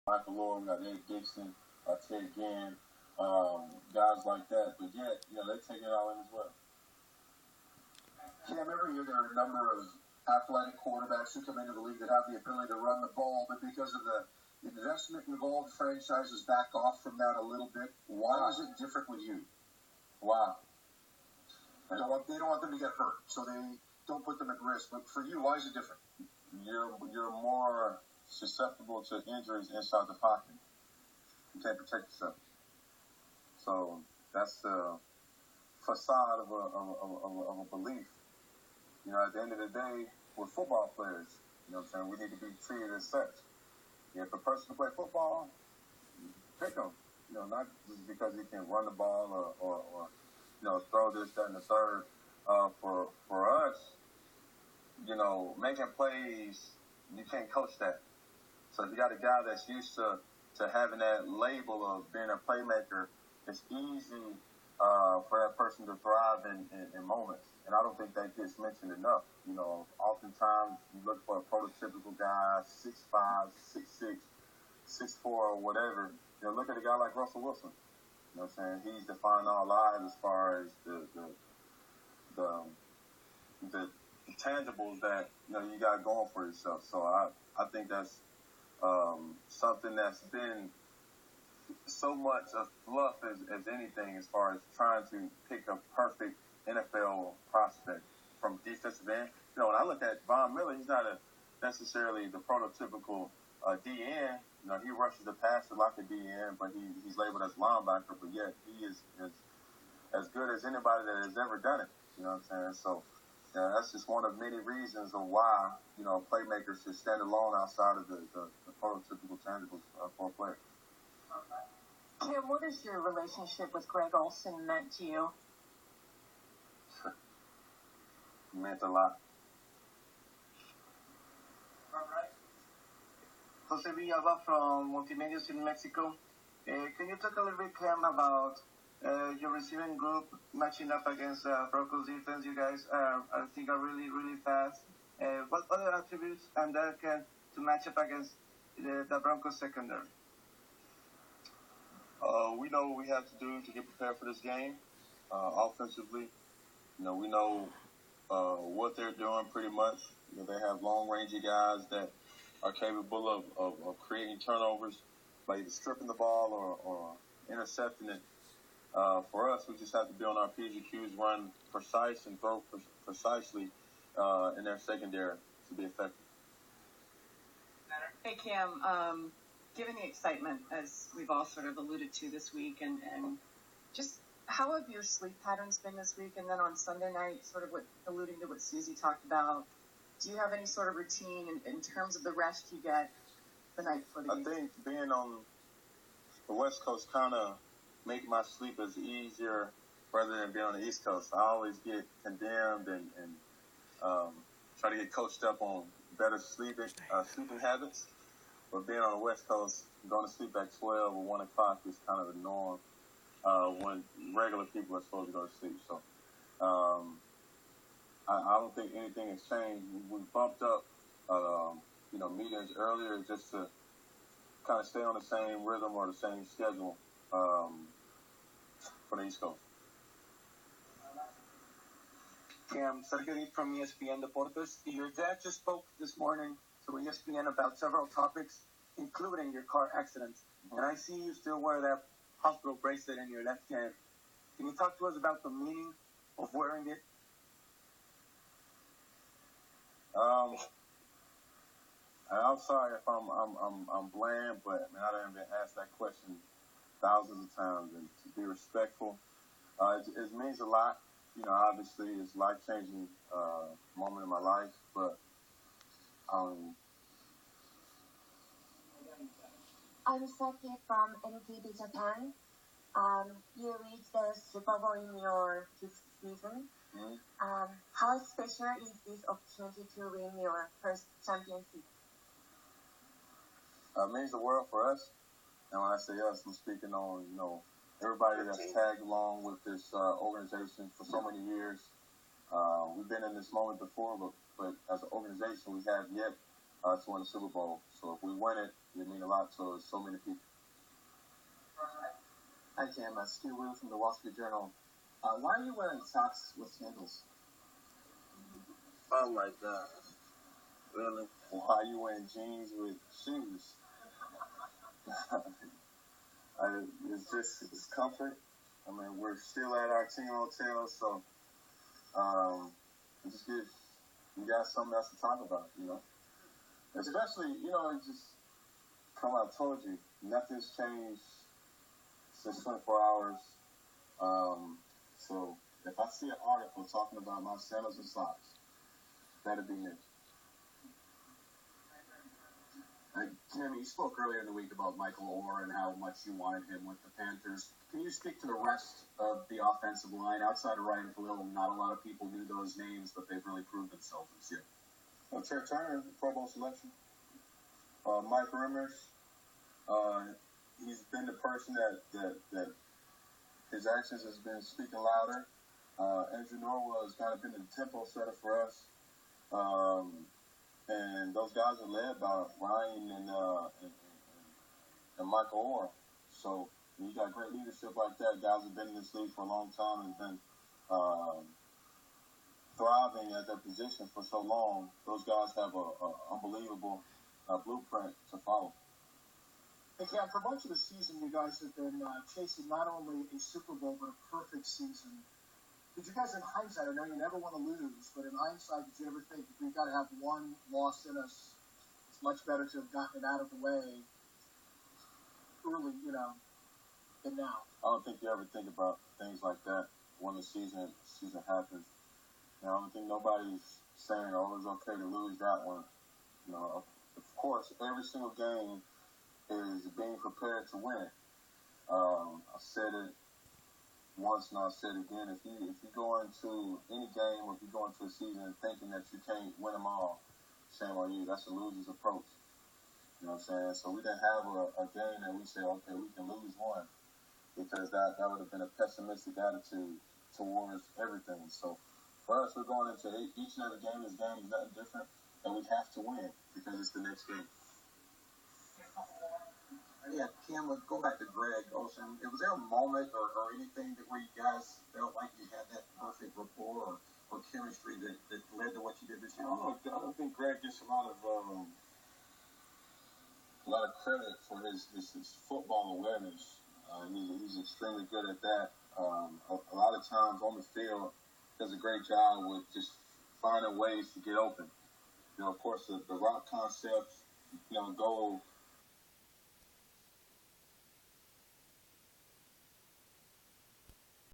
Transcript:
Michael Lloyd, we got Eddie Dixon, Ted Ginn, guys like that. But yet, they take it all in as well. Cam, every year there are a number of athletic quarterbacks who come into the league that have the ability to run the ball, but because of the investment involved, franchises back off from that a little bit. Why is it different with you? Why? They don't want them to get hurt, so they don't put them at risk. But for you, why is it different? You're more susceptible to injuries inside the pocket. You can't protect yourself. So that's the facade of a belief. At the end of the day, we're football players. You know what I'm saying? We need to be treated as such. If a person can play football, pick him. Not just because he can run the ball or throw this, that, and the third. For us, making plays, you can't coach that. So if you got a guy that's used to having that label of being a playmaker, it's easy for that person to thrive in moments. And I don't think that gets mentioned enough. Oftentimes you look for a prototypical guy, 6'5", 6'6", 6'4", or whatever. Look at a guy like Russell Wilson. You know what I'm saying? He's defying all odds as far as the tangibles that you got going for yourself. So I think that's something that's been so much of fluff as anything, as far as trying to pick a perfect NFL prospect from defensive end. When I look at Von Miller, he's not necessarily the prototypical DN. He rushes the passer like a DN, but he's labeled as linebacker. But yet he is as good as anybody that has ever done it. You know what I'm saying? So that's just one of many reasons of why playmakers should stand alone outside of the prototypical tangibles for a player. Kim, what has your relationship with Greg Olsen meant to you? It meant a lot. All right. Jose Villalba from Multimedios in Mexico. Can you talk a little bit, Cam, about your receiving group matching up against Broncos defense? You guys, I think, are really, really fast. What other attributes and that can to match up against the Broncos secondary? We know what we have to do to get prepared for this game. Offensively, we know what they're doing pretty much. They have long-rangey guys that are capable of creating turnovers by either stripping the ball or intercepting it. For us, we just have to be on our P's and Q's, run precise and throw precisely in their secondary to be effective. Hey, Cam, given the excitement, as we've all sort of alluded to this week, and just how have your sleep patterns been this week? And then on Sunday night, sort of alluding to what Susie talked about, do you have any sort of routine in terms of the rest you get the night before the game? I think being on the West Coast kind of make my sleep as easier rather than being on the East Coast. I always get condemned and try to get coached up on better sleeping habits. But being on the West Coast, going to sleep at 12 or 1 o'clock is kind of the norm when regular people are supposed to go to sleep. So I don't think anything has changed. We bumped up, meetings earlier just to kind of stay on the same rhythm or the same schedule for the East Coast. Cam, Sergio Deep from ESPN Deportes. Your dad just spoke this morning to ESPN about several topics, including your car accident. And I see you still wear that hospital bracelet in your left hand. Can you talk to us about the meaning of wearing it? I'm sorry if I'm bland, but I done been asked that question thousands of times, and to be respectful, it means a lot. Obviously, it's a life-changing moment in my life, but I'm Saki from NTV Japan. You reached the Super Bowl in your fifth season. Mm-hmm. How special is this opportunity to win your first championship? It means the world for us. And when I say us, I'm speaking on, everybody that's tagged along with this organization for so many years. We've been in this moment before, but as an organization, we have yet to win the Super Bowl. So if we win it, it means a lot to so many people. Hi, Cam. Stu Wu from the Wall Street Journal. Why are you wearing socks with sandals? Oh my God. Really? Why are you wearing jeans with shoes? It's comfort. I mean, we're still at our team hotel, so it just gives you guys something else to talk about, you know. Especially, you know, it just come out. I told you, nothing's changed since 24 hours. So if I see an article talking about my sandals and socks, that'd be it. Jim, you spoke earlier in the week about Michael Orr and how much you wanted him with the Panthers. Can you speak to the rest of the offensive line? Outside of Ryan Khalil, not a lot of people knew those names, but they've really proved themselves this year. Trey Turner, Pro Bowl selection. Mike Remmers, he's been the person that his actions has been speaking louder. Andrew Norwell has kind of been the tempo setter for us. And those guys are led by Ryan and Michael Orr. So when you got great leadership like that, guys have been in this league for a long time and been thriving at their position for so long. Those guys have a unbelievable blueprint to follow. Hey, Cam, for much of the season, you guys have been chasing not only a Super Bowl, but a perfect season. Did you guys, in hindsight, I know you never want to lose, but in hindsight, did you ever think if we've got to have one loss in us, it's much better to have gotten it out of the way early, you know, than now? I don't think you ever think about things like that when the season happens. You know, I don't think nobody's saying, oh, it's okay to lose that one. You know, of course, every single game is being prepared to win. I said it once and I'll say it again. If you go into any game or if you go into a season thinking that you can't win them all, shame on you. That's a loser's approach. You know what I'm saying? So we didn't have a game that we say, okay, we can lose one, because that would have been a pessimistic attitude towards everything. So for us, we're going into each and every game. This game is nothing different, and we have to win because it's the next game. Yeah, Cam, go back to Greg Olsen. Was there a moment or anything that where you guys felt like you had that perfect rapport or chemistry that led to what you did this year? I don't think Greg gets a lot of credit for his football awareness. He's extremely good at that. A lot of times on the field, does a great job with just finding ways to get open. You know, of course, the rock concept, you know, go